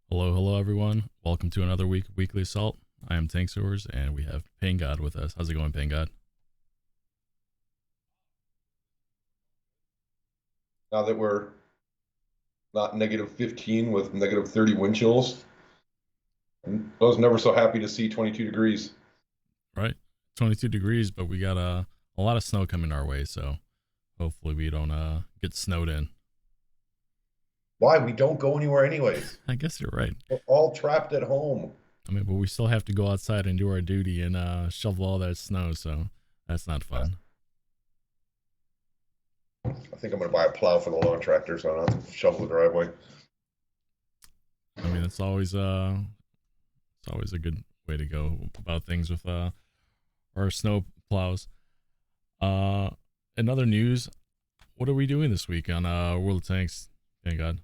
Hello, hello, everyone. Welcome to another week of Weekly Assault. I am Tank Sewers, and we have Pain God with us. How's it going, Pain God? Now that we're not negative 15 with negative 30 wind chills. I was never so happy to see 22 degrees. Right, 22 degrees, but we got a lot of snow coming our way, so hopefully we don't get snowed in. Why? We don't go anywhere anyways. I guess you're right. We're all trapped at home. I mean, but we still have to go outside and do our duty and shovel all that snow, so that's not fun. I think I'm going to buy a plow for the lawn tractor so I don't have to shovel the driveway. I mean, it's always a good way to go about things with our snow plows. Uh, in other news, what are we doing this week on World of Tanks? Thank God.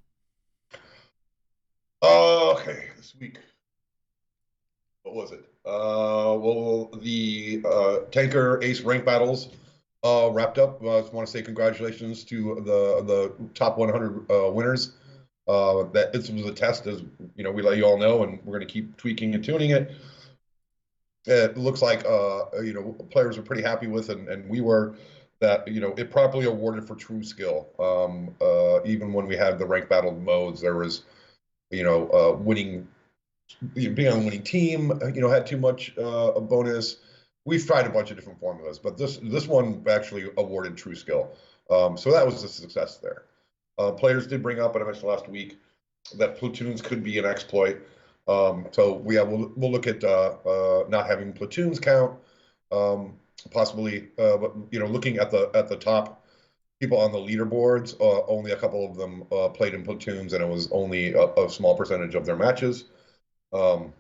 Okay, this week. What was it? Well, the tanker ace rank battles wrapped up. I just want to say congratulations to the top 100 winners. That this was a test, as you know, we let you all know, and we're going to keep tweaking and tuning it. It looks like players are pretty happy with, and we were that it properly awarded for true skill. Even when we had the rank battle modes, there was winning, being on the winning team, had too much a bonus. We've tried a bunch of different formulas, but this one actually awarded true skill. So that was a success there. Players did bring up, and I mentioned last week, that platoons could be an exploit. We'll look at not having platoons count, possibly, but looking at the top people on the leaderboards, only a couple of them played in platoons, and it was only a small percentage of their matches. So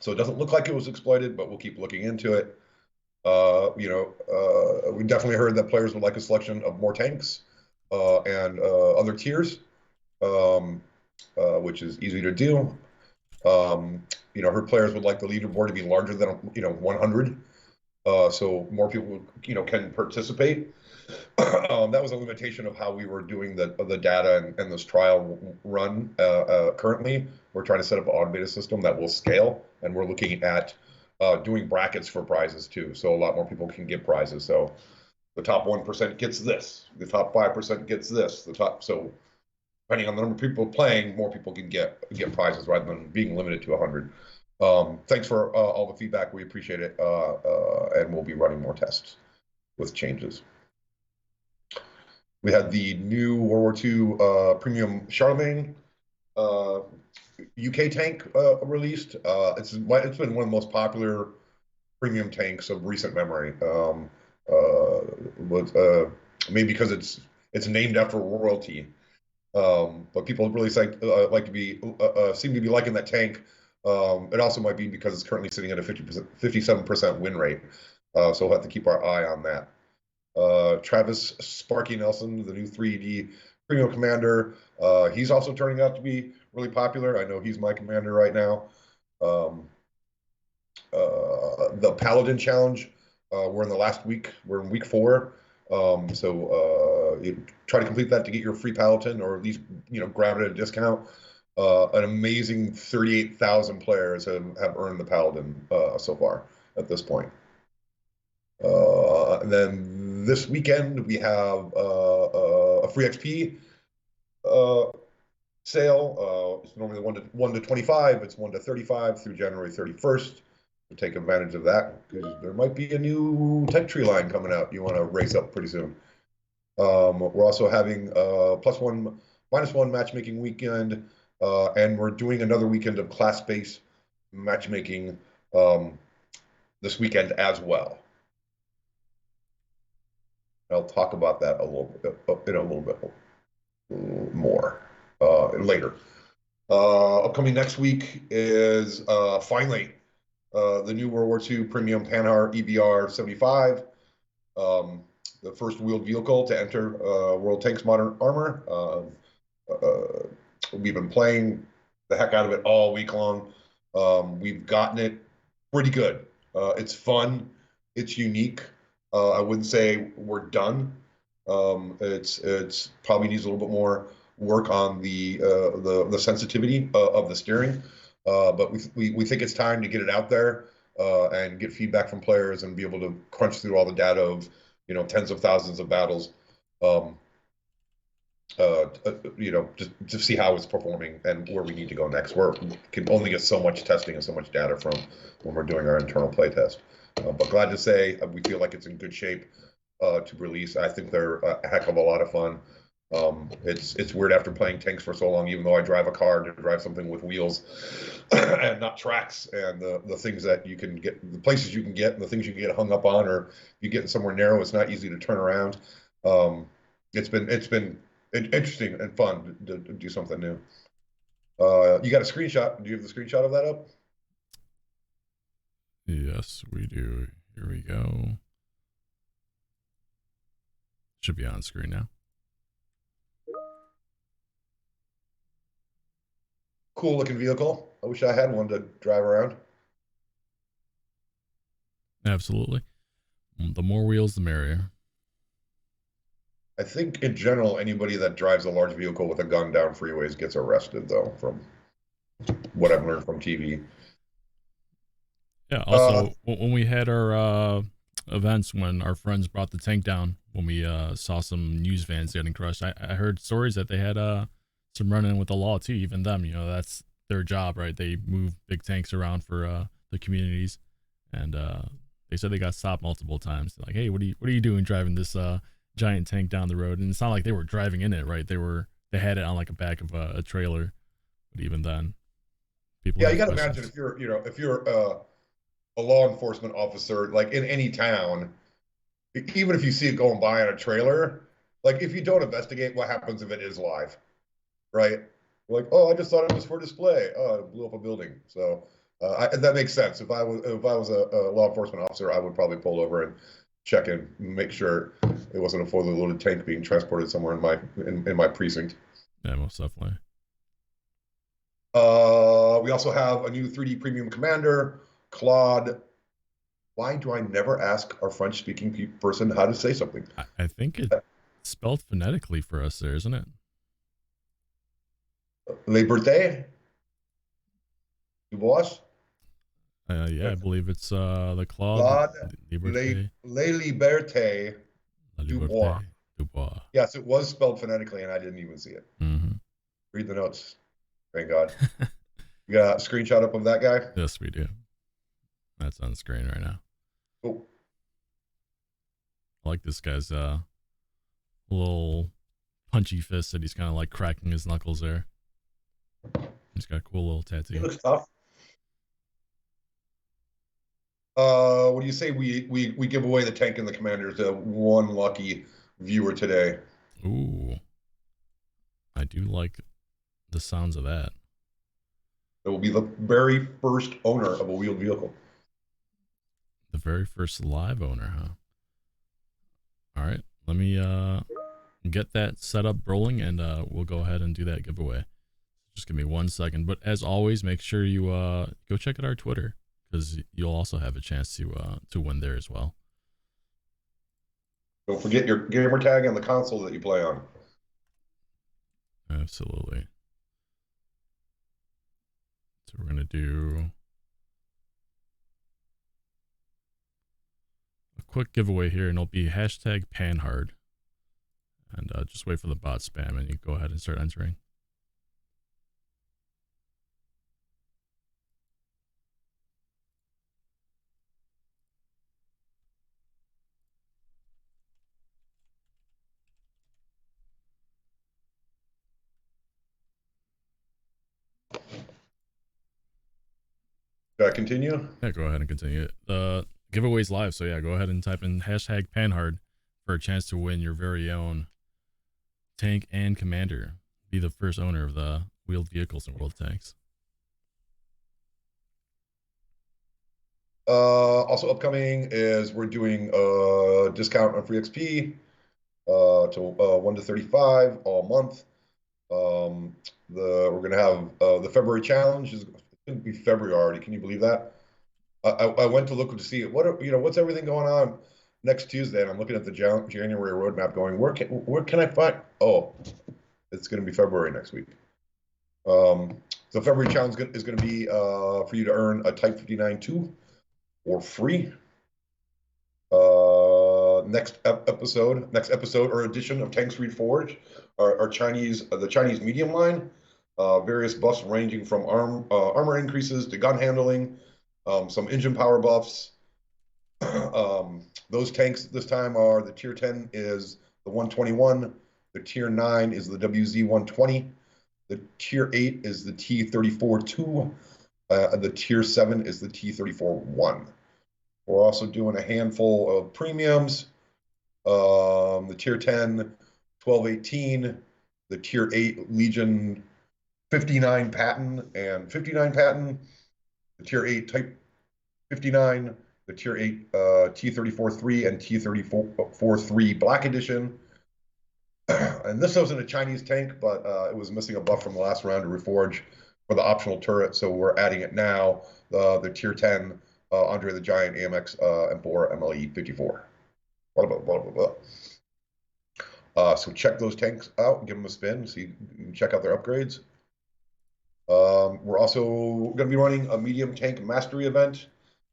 it doesn't look like it was exploited, but we'll keep looking into it. We definitely heard that players would like a selection of more tanks and other tiers, which is easy to do. Her players would like the leaderboard to be larger than 100, so more people can participate. That was a limitation of how we were doing the data and this trial run. Currently, we're trying to set up an automated system that will scale, and we're looking at doing brackets for prizes too, so a lot more people can get prizes. So the top 1% gets this, the top 5% gets this, so depending on the number of people playing, more people can get prizes rather than being limited to 100. Thanks for all the feedback. We appreciate it, and we'll be running more tests with changes. We had the new World War II premium Charlemagne UK tank released. It's been one of the most popular premium tanks of recent memory. Maybe because it's named after royalty. But people really like to be seem to be liking that tank. It also might be because it's currently sitting at a 57% win rate. So we'll have to keep our eye on that. Travis Sparky Nelson, the new 3D premium commander. He's also turning out to be really popular. I know he's my commander right now. The Paladin challenge. We're in the last week. We're in week 4. You try to complete that to get your free Paladin, or at least grab it at a discount. An amazing 38,000 players have earned the Paladin so far at this point. And then this weekend we have a free XP sale. It's normally 1 to 25. It's 1 to 35 through January 31st. So take advantage of that, because there might be a new tech tree line coming out you want to race up pretty soon. We're also having +1, -1 matchmaking weekend, and we're doing another weekend of class-based matchmaking this weekend as well. I'll talk about that in a little bit more later. Upcoming next week is finally the new World War II Premium Panhard EBR 75, the first wheeled vehicle to enter World Tanks Modern Armor. We've been playing the heck out of it all week long. We've gotten it pretty good. It's fun. It's unique. I wouldn't say we're done. It's probably needs a little bit more work on the sensitivity of the steering. But we think it's time to get it out there and get feedback from players and be able to crunch through all the data of tens of thousands of battles. Um, just to see how it's performing and where we need to go next. We can only get so much testing and so much data from when we're doing our internal play test. But glad to say we feel like it's in good shape to release. I think they're a heck of a lot of fun. It's weird after playing tanks for so long, even though I drive a car, to drive something with wheels and not tracks, and the things that you can get, the places you can get, and the things you can get hung up on, or you get somewhere narrow, it's not easy to turn around. It's been interesting and fun to do something new. You got a screenshot? Do you have the screenshot of that up? Yes, we do. Here we go. Should be on screen now. Cool looking vehicle. I wish I had one to drive around. Absolutely. The more wheels, the merrier. I think in general, anybody that drives a large vehicle with a gun down freeways gets arrested, though, from what I've learned from TV. Yeah. Also, when we had our events, when our friends brought the tank down, when we saw some news vans getting crushed, I heard stories that they had some run-in with the law too. Even them, that's their job, right? They move big tanks around for the communities, and they said they got stopped multiple times. Like, hey, what are you doing driving this giant tank down the road? And it's not like they were driving in it, right? They had it on like a back of a trailer. But even then, people. Yeah, you got to imagine if you're a law enforcement officer, like in any town, even if you see it going by on a trailer, like if you don't investigate, what happens if it is live, right? Like, oh, I just thought it was for display. Oh, it blew up a building. So that makes sense. If I was a law enforcement officer, I would probably pull over and check and make sure it wasn't a fully loaded tank being transported somewhere in my precinct. Yeah, most definitely. We also have a new 3D premium commander, Claude. Why do I never ask our French-speaking person how to say something? I think it's spelled phonetically for us there, isn't it? Liberté? Dubois? Yeah, I believe it's the Claude Liberté. Les Libertés Dubois. Dubois. Yes, it was spelled phonetically, and I didn't even see it. Mm-hmm. Read the notes. Thank God. You got a screenshot up of that guy? Yes, we do. That's on screen right now. Cool. I like this guy's little punchy fist that he's kind of like cracking his knuckles there. He's got a cool little tattoo. He looks tough. What do you say we give away the tank and the commander to one lucky viewer today? Ooh. I do like the sounds of that. It will be the very first owner of a wheeled vehicle. The very first live owner, huh? All right. Let me get that set up rolling, and we'll go ahead and do that giveaway. Just give me 1 second. But as always, make sure you go check out our Twitter, because you'll also have a chance to win there as well. Don't forget your gamer tag and the console that you play on. Absolutely. So we're gonna do a quick giveaway here, and it'll be hashtag #panhard. And just wait for the bot spam, and you go ahead and start entering. Should I continue? Yeah, go ahead and continue. The giveaway's live, so yeah, go ahead and type in hashtag #panhard for a chance to win your very own tank and commander. Be the first owner of the wheeled vehicles in World Tanks. Also upcoming is we're doing a discount on free XP to 1 to 35 all month. We're gonna have the February challenge is going to be February already. Can you believe that? I went to look to see what's everything going on next Tuesday, and I'm looking at the January roadmap, going where can I find? Oh, It's going to be February next week. So February challenge is going to be for you to earn a Type 59-2 for free. Next episode or edition of Tanks Reforged are the Chinese medium line. Various buffs ranging from armor increases to gun handling, some engine power buffs. Those tanks this time are the tier 10 is the 121, the tier 9 is the WZ 120, the tier 8 is the T34-2, the tier 7 is the T34-1. We're also doing a handful of premiums. The tier 10, 1218, the tier 8 Legion 59 Patton and 59 Patton, the tier 8 Type 59, the tier 8 T34-3 and T34-3 Black Edition. And this wasn't a Chinese tank, but it was missing a buff from the last round to reforge for the optional turret, so we're adding it now. The tier 10 Andre the Giant AMX Emperor MLE 54. Blah, blah, blah, blah, blah. So check those tanks out, give them a spin, so you can check out their upgrades. We're also going to be running a medium tank mastery event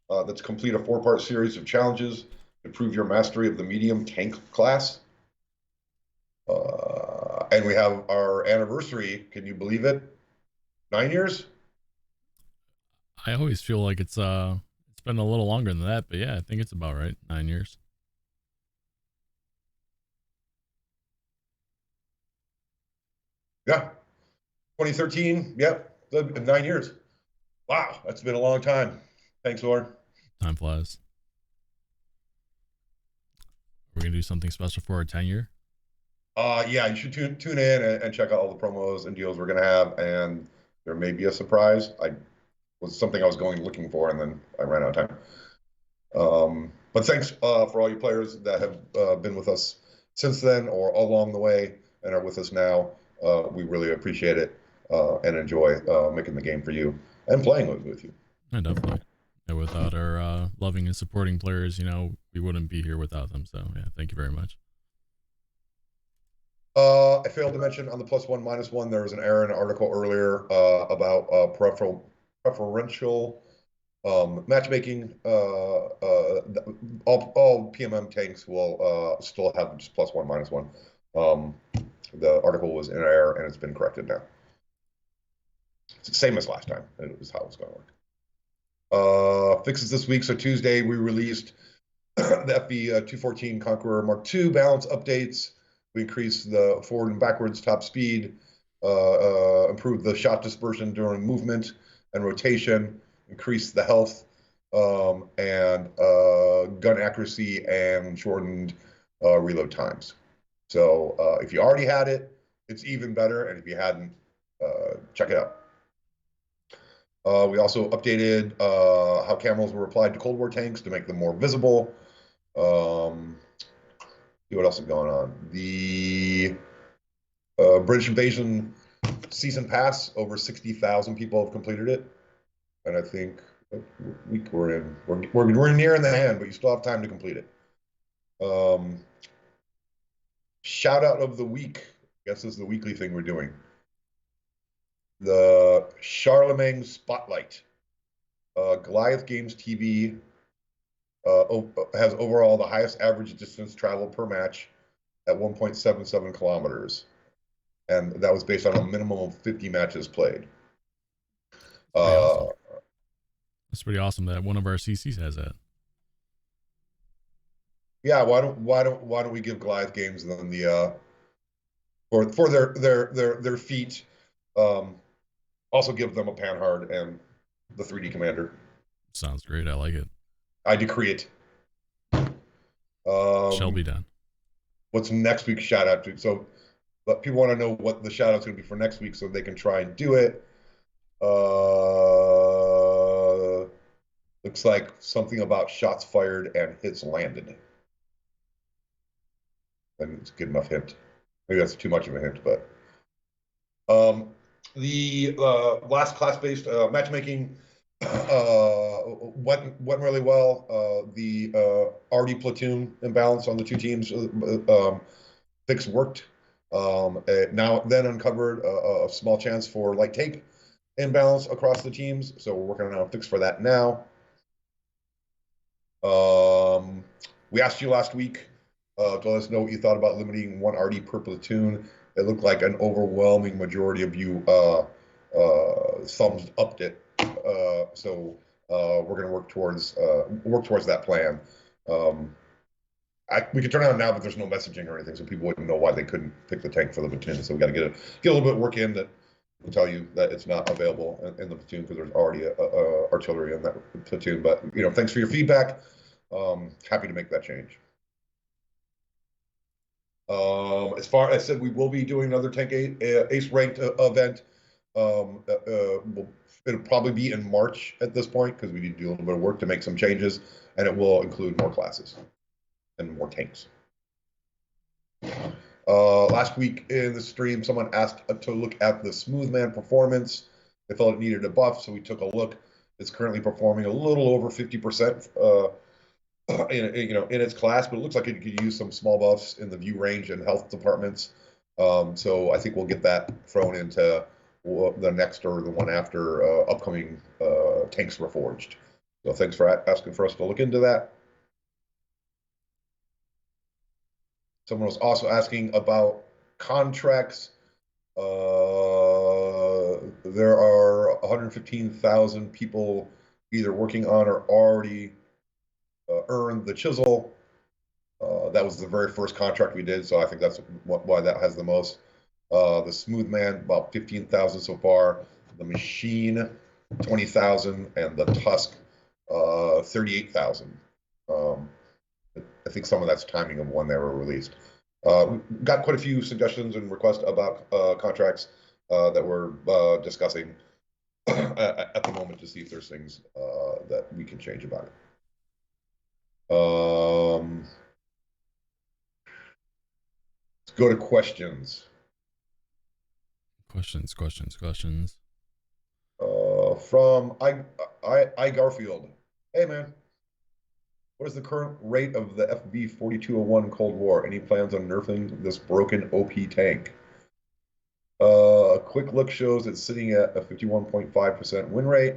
that's complete a 4-part series of challenges to prove your mastery of the medium tank class. And we have our anniversary. Can you believe it? 9 years? I always feel like it's been a little longer than that, but yeah, I think it's about right. 9 years. Yeah. 2013. Yep. 9 years. Wow. That's been a long time. Thanks, Lauren. Time flies. We're going to do something special for our 10-year. Yeah, you should tune in and check out all the promos and deals we're going to have, and there may be a surprise. I was something I was looking for, and then I ran out of time. But thanks for all you players that have been with us since then or along the way and are with us now. We really appreciate it and enjoy making the game for you and playing with you. Yeah, definitely. And without our loving and supporting players, we wouldn't be here without them. So yeah, thank you very much. I failed to mention on the +1 -1, there was an error in an article earlier about preferential matchmaking. All PMM tanks will still have just +1 -1. The article was in error and it's been corrected now. It's the same as last time. It was how it was going to work. Fixes this week. So Tuesday we released the FV 214 Conqueror Mark II balance updates. We increased the forward and backwards top speed, improved the shot dispersion during movement and rotation, increased the health and gun accuracy, and shortened reload times. So if you already had it, it's even better. And if you hadn't, check it out. We also updated how camos were applied to Cold War tanks to make them more visible. See what else is going on. The British Invasion Season Pass, over 60,000 people have completed it. And I think we're nearing the end, but you still have time to complete it. Shout out of the week. I guess this is the weekly thing we're doing. The Charlemagne Spotlight. Goliath Games TV has overall the highest average distance traveled per match at 1.77 kilometers. And that was based on a minimum of 50 matches played. Awesome. That's pretty awesome that one of our CCs has that. Yeah, why don't we give Goliath Games then the for their feat, also give them a Panhard and the 3D Commander. Sounds great. I like it. I decree it. Shall be done. What's next week's shout out to? So, but people want to know what the shout out's going to be for next week, so they can try and do it. Looks like something about shots fired and hits landed. And it's a good enough hint. Maybe that's too much of a hint, but the last class-based matchmaking went really well. The RD platoon imbalance on the two teams fix worked. Now then uncovered a small chance for light tank imbalance across the teams, so we're working on a fix for that now. We asked you last week to let us know what you thought about limiting one RD per platoon. It looked like an overwhelming majority of you thumbs upped it. So we're going to work towards that plan. We could turn it on now, but there's no messaging or anything, so people wouldn't know why they couldn't pick the tank for the platoon. So we got to get a little bit of work in that will tell you that it's not available in the platoon because there's already artillery in that platoon. But thanks for your feedback. Happy to make that change. As far as I said, we will be doing another tank ace ranked event. It'll probably be in March at this point because we need to do a little bit of work to make some changes, and it will include more classes and more tanks. Last week in the stream, someone asked to look at the Smoothman performance. They felt it needed a buff, so we took a look. It's currently performing a little over 50% in its class, but it looks like it could use some small buffs in the view range and health departments. So I think we'll get that thrown into the next or the one after upcoming tanks reforged. So thanks for asking for us to look into that. Someone was also asking about contracts. There are 115,000 people either working on or already earned the chisel. That was the very first contract we did, so I think that's why that has the most. The Smoothman, about 15,000 so far. The Machine, 20,000, and the Tusk, 38,000. I think some of that's timing of when they were released. We got quite a few suggestions and requests about contracts that we're discussing at the moment to see if there's things that we can change about it. Let's go to questions. Questions. From I Garfield. Hey man, what is the current rate of the FB 4201 Cold War? Any plans on nerfing this broken OP tank? A quick look shows it's sitting at a 51.5% win rate.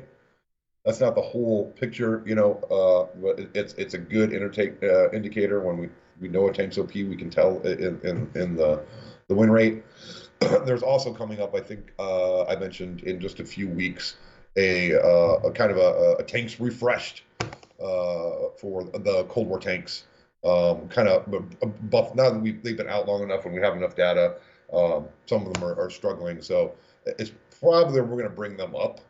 That's not the whole picture, but it's a good indicator. When we know a tank's OP, we can tell in the win rate. There's also coming up, I think I mentioned in just a few weeks, a kind of a tanks refreshed for the Cold War tanks. Kind of buff. Now that they've been out long enough and we have enough data, some of them are struggling. So it's probably we're going to bring them up,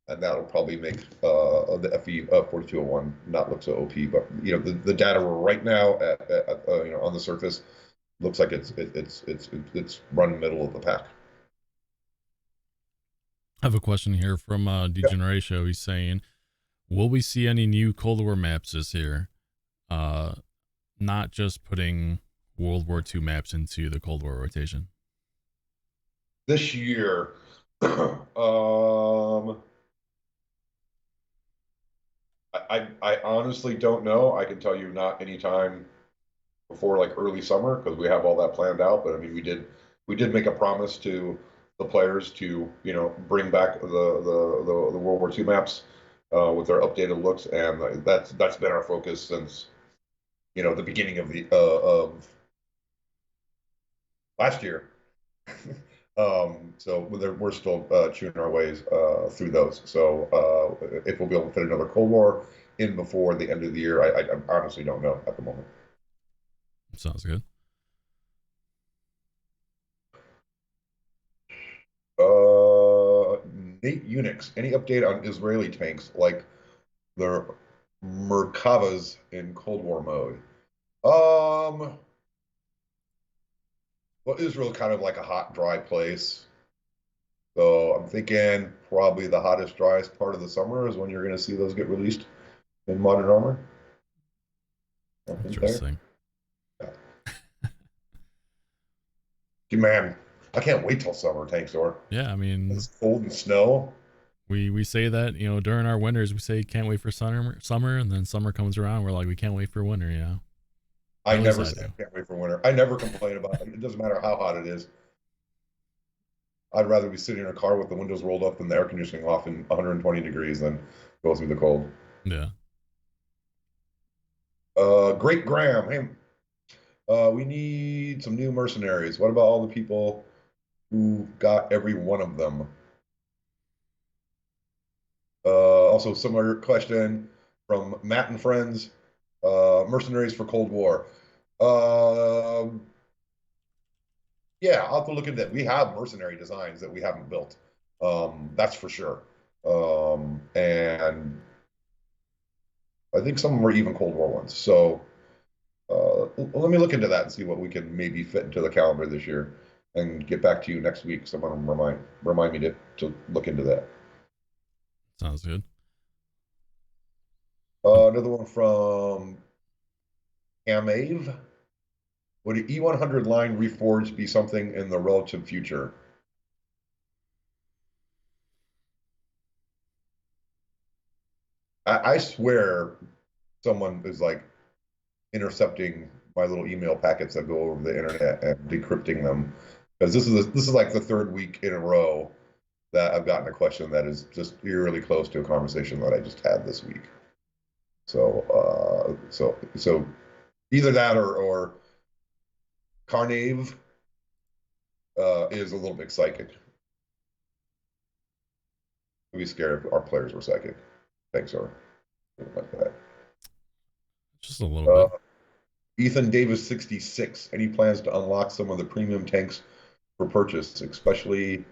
and that'll probably make the FE 4201 not look so OP. But the data we're right now at on the surface looks like it's run middle of the pack. I have a question here from Degeneratio. He's saying, will we see any new Cold War maps this year? Not just putting World War II maps into the Cold War rotation. This year, I honestly don't know. I can tell you not anytime before like early summer because we have all that planned out. But I mean, we did make a promise to the players to bring back the World War II maps with their updated looks, and that's been our focus since the beginning of the of last year. So we're still chewing our ways through those. So if we'll be able to fit another Cold War in before the end of the year, I honestly don't know at the moment. Sounds good. Nate Unix, any update on Israeli tanks like the Merkavas in Cold War mode? Well, Israel kind of like a hot, dry place. So I'm thinking probably the hottest, driest part of the summer is when you're going to see those get released in Modern Armor. Interesting. Man, I can't wait till summer, Tank Store. Yeah, I mean, it's cold and snow. We say that during our winters we say can't wait for summer, and then summer comes around, we're like we can't wait for winter. I At least never I say do. I can't wait for winter. I never complain about it. It doesn't matter how hot it is. I'd rather be sitting in a car with the windows rolled up and the air conditioning off in 120 degrees than go through the cold. Yeah. Great Graham. Hey, we need some new mercenaries. What about all the people who got every one of them? Also, similar question from Matt and friends. Mercenaries for Cold War. Yeah, I'll have to look into that. We have mercenary designs that we haven't built. That's for sure. And I think some of them were even Cold War ones. So let me look into that and see what we can maybe fit into the calendar this year, and get back to you next week. Someone remind me to look into that. Sounds good. Another one from Amave. Would an E100 line reforged be something in the relative future? I swear someone is like intercepting my little email packets that go over the internet and decrypting them, because this is like the third week in a row that I've gotten a question that is just eerily close to a conversation that I just had this week. So either that or Carnave is a little bit psychic. I'd be scared if our players were psychic. Thanks, sir. Like that. Just a little bit. Ethan Davis 66. Any plans to unlock some of the premium tanks for purchase, especially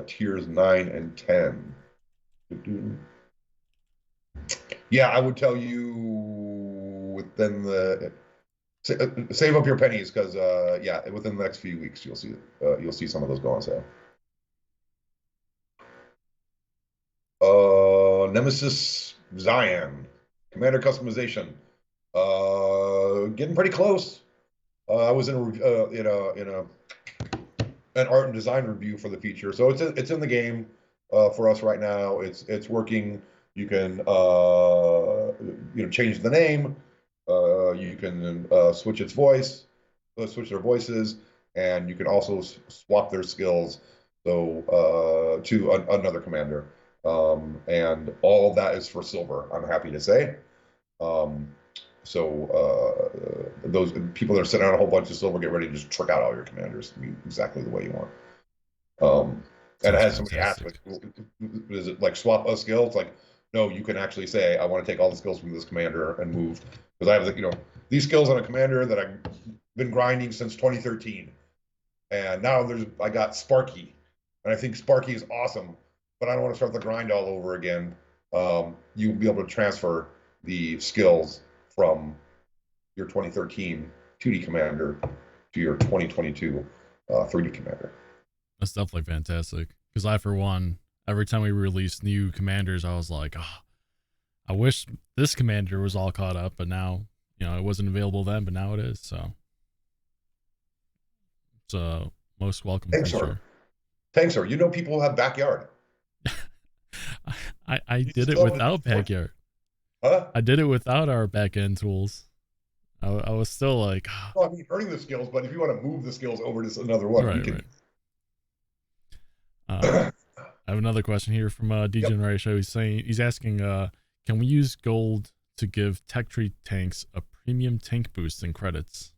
tiers 9 and 10? Yeah, I would tell you within the save up your pennies, because yeah, within the next few weeks you'll see some of those go on sale. Nemesis Zion, commander customization. Getting pretty close. I was in an art and design review for the feature, so it's in the game for us right now. It's working. You can change the name. You can switch its voice, switch their voices, and you can also swap their skills to another commander. And all of that is for silver, I'm happy to say. Those people that are sitting on a whole bunch of silver, get ready to just trick out all your commanders exactly the way you want. And it has so many aspects. Is it like swap a skill? It's like, no, you can actually say, I want to take all the skills from this commander and move, because I have these skills on a commander that I've been grinding since 2013, and now I got Sparky, and I think Sparky is awesome, but I don't want to start the grind all over again. You'll be able to transfer the skills from your 2013 2D commander to your 2022 3D commander. That's definitely fantastic. Because I, for one, every time we release new commanders, I was like, oh, I wish this commander was all caught up, but now, it wasn't available then, but now it is. So it's a most welcome Thanks, feature. Sir. Thanks, sir. People have backyard. I did it without backyard. Huh? I did it without our back end tools. I was still like, well, I mean, earning the skills, but if you want to move the skills over to another one, right, you can. Right. I have another question here from Degeneration. Yep. He's asking, can we use gold to give tech tree tanks a premium tank boost in credits?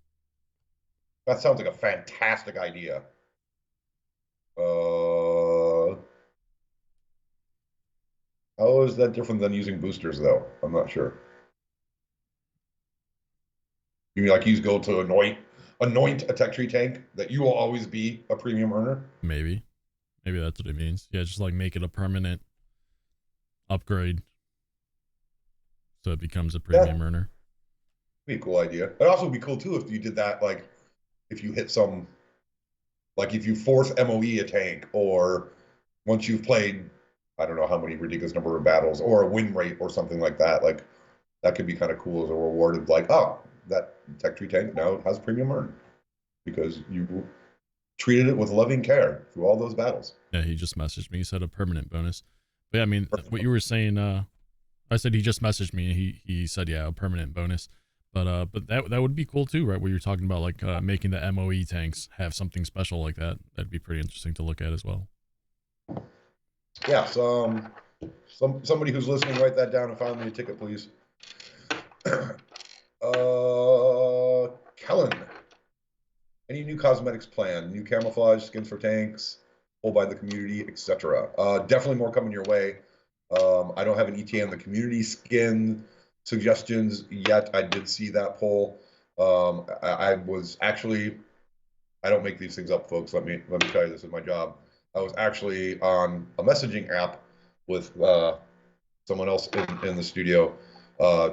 That sounds like a fantastic idea. How is that different than using boosters, though? I'm not sure. You mean like use gold to anoint a tech tree tank that you will always be a premium earner? Maybe that's what it means. Yeah, just like make it a permanent upgrade, so it becomes a premium earner. Be a cool idea. It'd also be cool too if you did that, like if you hit some, like if you force MOE a tank, or once you've played, I don't know how many ridiculous number of battles, or a win rate or something like that. Like that could be kind of cool as a reward of like, oh, that tech tree tank now has premium earn because you treated it with loving care through all those battles. Yeah, he just messaged me. He said a permanent bonus. But yeah, I mean, what you were saying, I said he just messaged me. He said, yeah, a permanent bonus. But that would be cool too, right? Where you're talking about like making the MOE tanks have something special like that. That'd be pretty interesting to look at as well. Yeah, so somebody who's listening, write that down and find me a ticket, please. Kellen, any new cosmetics planned? New camouflage skins for tanks, pulled by the community, etc. Definitely more coming your way. I don't have an ETA on the community skin suggestions yet. I did see that poll. I was actually, I don't make these things up, folks. Let me tell you, this is my job. I was actually on a messaging app with someone else in the studio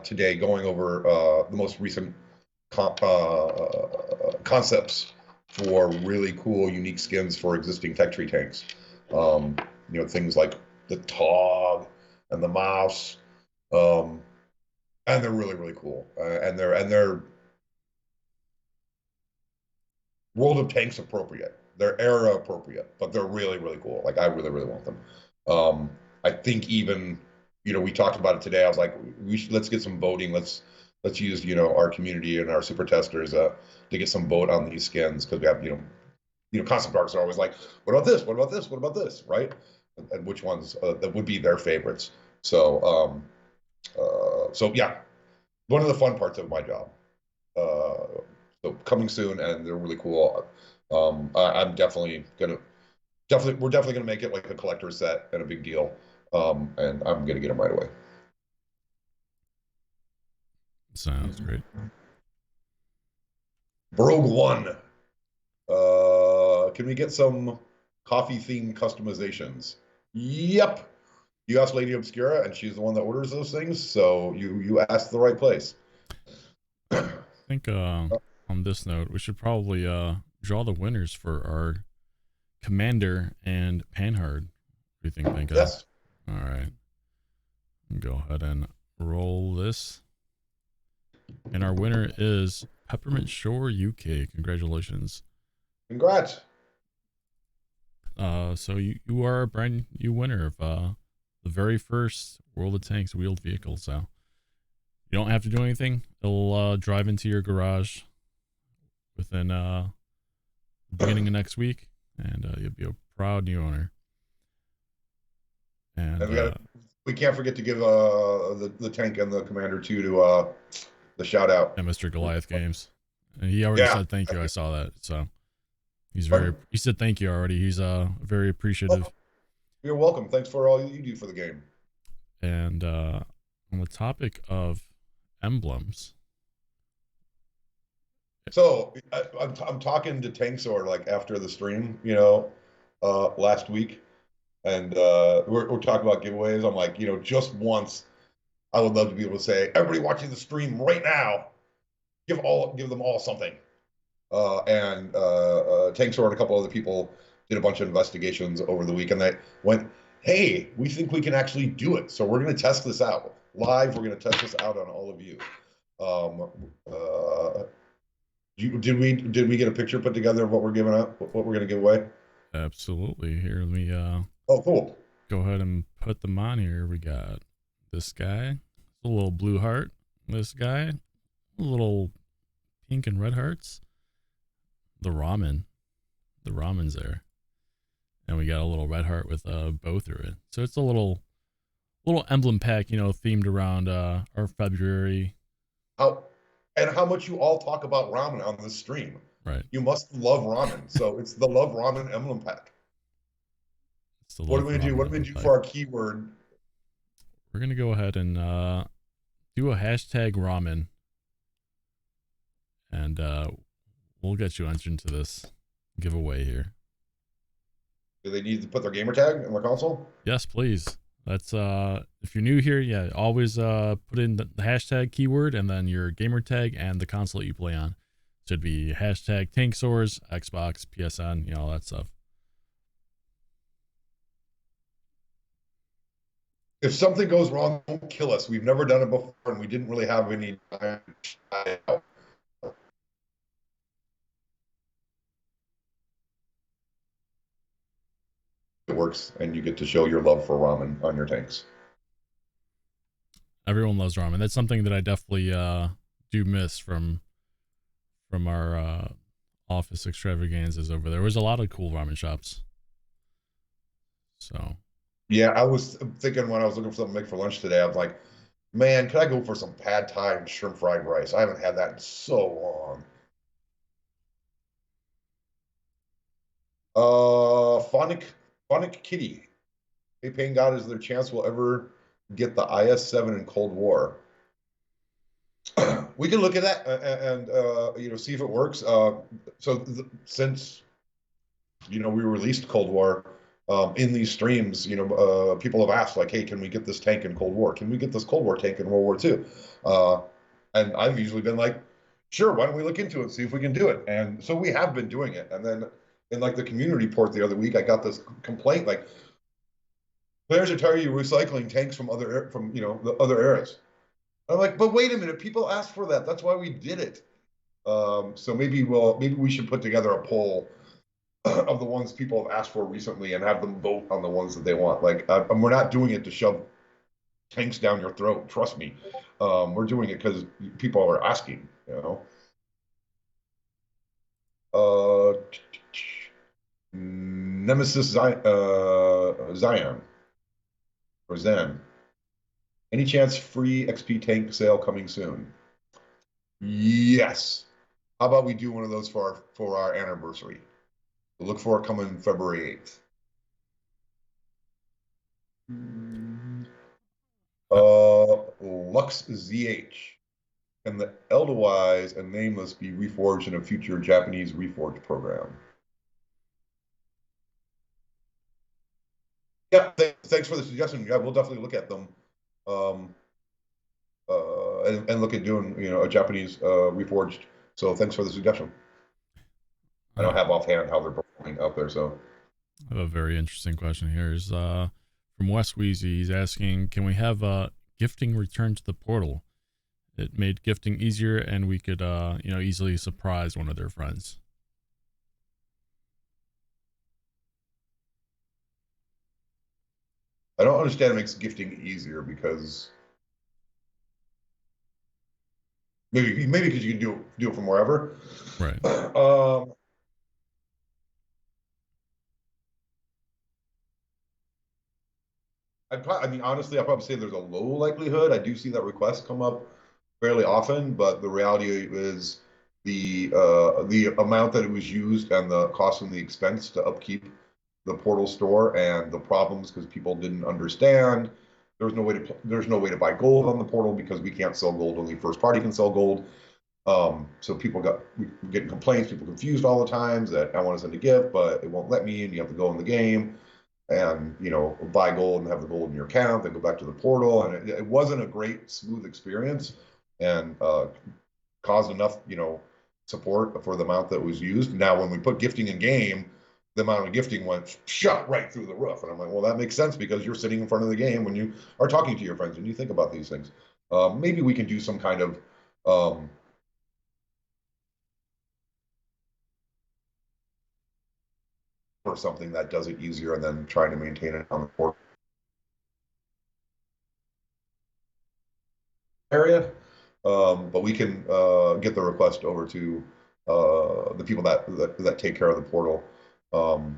today, going over the most recent concepts for really cool, unique skins for existing tech tree tanks. Things like the Tog and the Mouse, and they're really, really cool. And they're World of Tanks appropriate. They're era appropriate, but they're really, really cool. Like I really, really want them. I think even, we talked about it today. I was like, let's get some voting. Let's use, our community and our super testers to get some vote on these skins, because we have, concept artists are always like, what about this? What about this? What about this? Right? And which ones that would be their favorites. So yeah, one of the fun parts of my job. So coming soon, and they're really cool. I'm definitely gonna make it like a collector set and a big deal. And I'm gonna get them right away. Sounds great. Brogue One. Can we get some coffee themed customizations? Yep. You asked Lady Obscura, and she's the one that orders those things. So you asked the right place. I think on this note, we should probably draw the winners for our Commander and Panhard. What do you think, Yes. All right. Go ahead and roll this. And our winner is Peppermint Shore UK. Congratulations. Congrats. So you are a brand new winner of the very first World of Tanks wheeled vehicle. So you don't have to do anything. It'll drive into your garage within the beginning of next week, and you'll be a proud new owner. And we can't forget to give the tank and the commander to the shout out. And Mr. Goliath Games. And he already said thank you. I saw that. So he said thank you already. He's very appreciative. Oh, you're welcome. Thanks for all you do for the game. And on the topic of emblems. So I'm talking to Tanksor like after the stream, last week, and we're talking about giveaways. I'm like, just once, I would love to be able to say, everybody watching the stream right now, give them all something. And Tanksor and a couple other people did a bunch of investigations over the week, and they went, hey, we think we can actually do it. So we're going to test this out live. We're going to test this out on all of you. Did we get a picture put together of what we're giving up, what we're going to give away? Absolutely. Here, let me oh, cool. Go ahead and put them on here. We got this guy, a little blue heart. This guy, a little pink and red hearts. The ramen's there, and we got a little red heart with a bow through it. So it's a little emblem pack, themed around our February. How much you all talk about ramen on this stream. Right. You must love ramen. So it's the Love Ramen emblem pack. What are we going to do for our keyword? We're going to go ahead and do a hashtag ramen. And we'll get you entered into this giveaway here. Do they need to put their gamer tag in the console? Yes, please. That's if you're new here, always put in the hashtag keyword and then your gamer tag and the console that you play on. Should be hashtag Tanksaurs, Xbox, PSN, all that stuff. If something goes wrong, don't kill us. We've never done it before, and we didn't really have any time to try out. It works, and you get to show your love for ramen on your tanks. Everyone loves ramen. That's something that I definitely do miss from our office extravaganzas over there. There was a lot of cool ramen shops. So Yeah, I was thinking when I was looking for something to make for lunch today, I was like, man, could I go for some pad thai and shrimp fried rice? I haven't had that in so long. Phonic Kitty. Hey, Pain God, is there a chance we'll ever get the IS-7 in Cold War? We can look at that and see if it works. Since we released Cold War in these streams, people have asked like, hey, can we get this tank in Cold War? Can we get this Cold War tank in World War II? And I've usually been like, sure, why don't we look into it and see if we can do it? And so we have been doing it. And then in like the community report the other week, I got this complaint like, players are tired of you recycling tanks from the other eras. I'm like, but wait a minute, people asked for that. That's why we did it. So maybe we should put together a poll of the ones people have asked for recently and have them vote on the ones that they want. Like, we're not doing it to shove tanks down your throat. Trust me, we're doing it because people are asking. Nemesis Zion or Zen. Any chance free XP tank sale coming soon? Yes. How about we do one of those for our anniversary? We'll look for it coming February 8th. Lux ZH. Can the Eldawise and Nameless be reforged in a future Japanese reforged program? Yeah, thanks for the suggestion. Yeah, we'll definitely look at them. And look at doing a Japanese reforged. So thanks for the suggestion. I don't have offhand how they're performing out there. So I have a very interesting question here. Is from Wes Wheezy. He's asking, can we have gifting return to the portal? It made gifting easier, and we could easily surprise one of their friends. I don't understand it makes gifting easier because maybe because you can do it from wherever. Right. I mean, honestly, I'd probably say there's a low likelihood. I do see that request come up fairly often, but the reality is the amount that it was used and the cost and the expense to upkeep the portal store and the problems because people didn't understand. There's no way to buy gold on the portal because we can't sell gold. Only first party can sell gold. So people getting complaints, people confused all the times that I want to send a gift, but it won't let me, and you have to go in the game and buy gold and have the gold in your account, then go back to the portal, and it wasn't a great smooth experience, and caused enough support for the amount that was used. Now when we put gifting in game, the amount of gifting went shot right through the roof, and I'm like, well, that makes sense because you're sitting in front of the game when you are talking to your friends and you think about these things. Maybe we can do some kind of or something that does it easier and then trying to maintain it on the port area. But we can get the request over to the people that take care of the portal and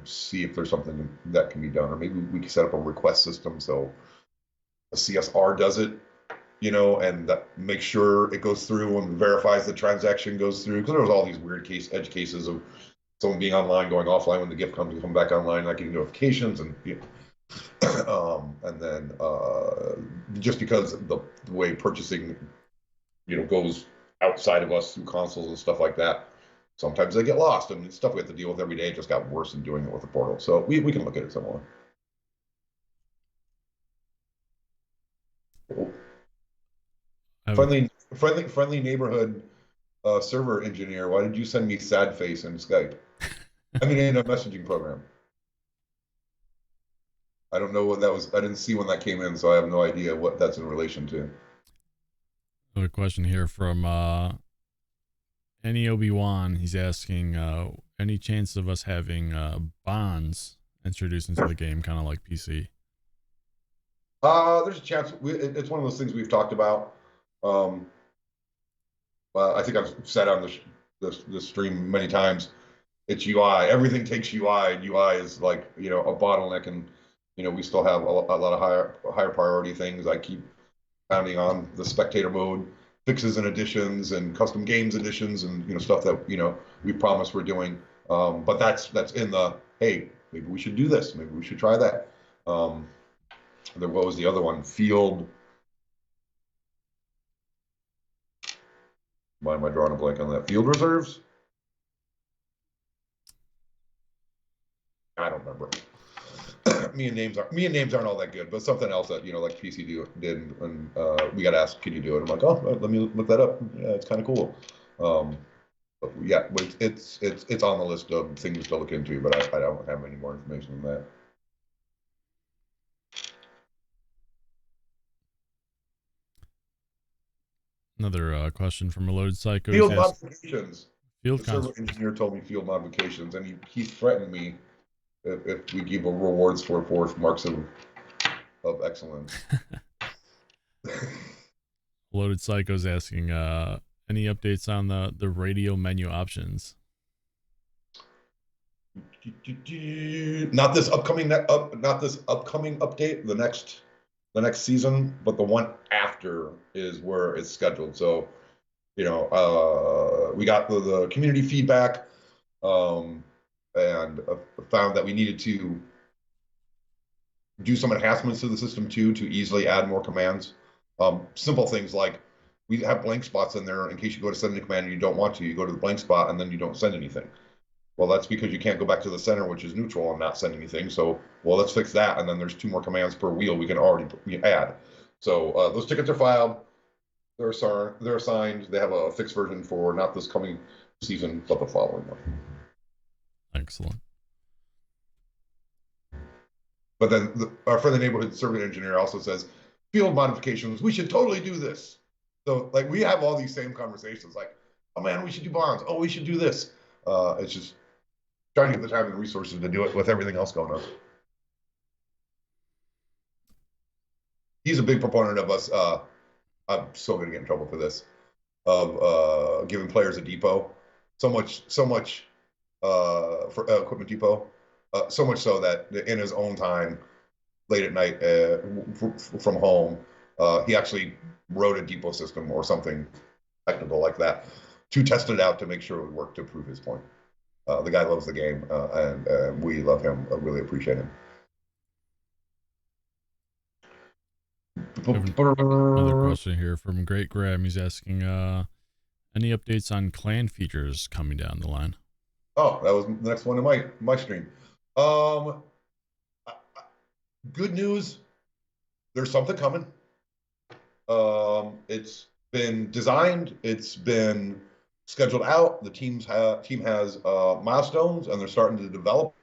see if there's something that can be done. Or maybe we can set up a request system so a CSR does it, and that make sure it goes through and verifies the transaction goes through. Because there was all these weird edge cases of someone being online, going offline when the gift comes and come back online, not getting notifications, and and then just because the way purchasing, goes outside of us through consoles and stuff like that, sometimes they get lost, and stuff we have to deal with every day. It just got worse in doing it with the portal. So we can look at it some more. Friendly neighborhood server engineer. Why did you send me sad face in Skype? I mean, in a messaging program. I don't know what that was. I didn't see when that came in, so I have no idea what that's in relation to. Another question here from Any Obi-Wan. He's asking, any chance of us having bonds introduced into the game, kind of like PC? There's a chance. It's one of those things we've talked about. I think I've said on the stream many times, it's UI. Everything takes UI, and UI is like, a bottleneck, and we still have a lot of higher priority things. I keep pounding on the spectator mode fixes and additions and custom games additions and stuff that we promise we're doing. But that's in the, hey, maybe we should do this, maybe we should try that. What was the other one? Field. Why am I drawing a blank on that? Field reserves? I don't remember. me and names aren't all that good, but something else that like PC did, and we got asked, can you do it? I'm like, oh, let me look that up. Yeah, it's kind of cool. But yeah, it's on the list of things to look into, but I don't have any more information than that. Another question from Reloaded Psycho. Field modifications. Field the server engineer told me field modifications, and he threatened me if we give rewards for marks of excellence. Loaded Psycho's asking, any updates on the radio menu options? Not this upcoming update, the next season, but the one after is where it's scheduled. So, we got the community feedback, and found that we needed to do some enhancements to the system too, to easily add more commands. Simple things like we have blank spots in there in case you go to send a command and you don't want to. You go to the blank spot and then you don't send anything. Well, that's because you can't go back to the center, which is neutral, and not send anything. So, let's fix that. And then there's 2 more commands per wheel we can already add. So those tickets are filed. They're assigned. They have a fixed version for not this coming season, but the following one. Excellent. But then our friend, the neighborhood server engineer, also says, field modifications, we should totally do this. So, like, we have all these same conversations, like, oh man, we should do bonds. Oh, we should do this. It's just trying to get the time and resources to do it with everything else going on. He's a big proponent of us. I'm so going to get in trouble for this, of giving players a depot. So much for Equipment Depot. So much so that in his own time, late at night from home, he actually wrote a depot system or something technical like that to test it out to make sure it would work, to prove his point. The guy loves the game, and we love him. I really appreciate him. Another question here from Great Graham. He's asking, any updates on clan features coming down the line? Oh, that was the next one in my stream. Good news. There's something coming. It's been designed. It's been scheduled out. The team has milestones, and they're starting to develop.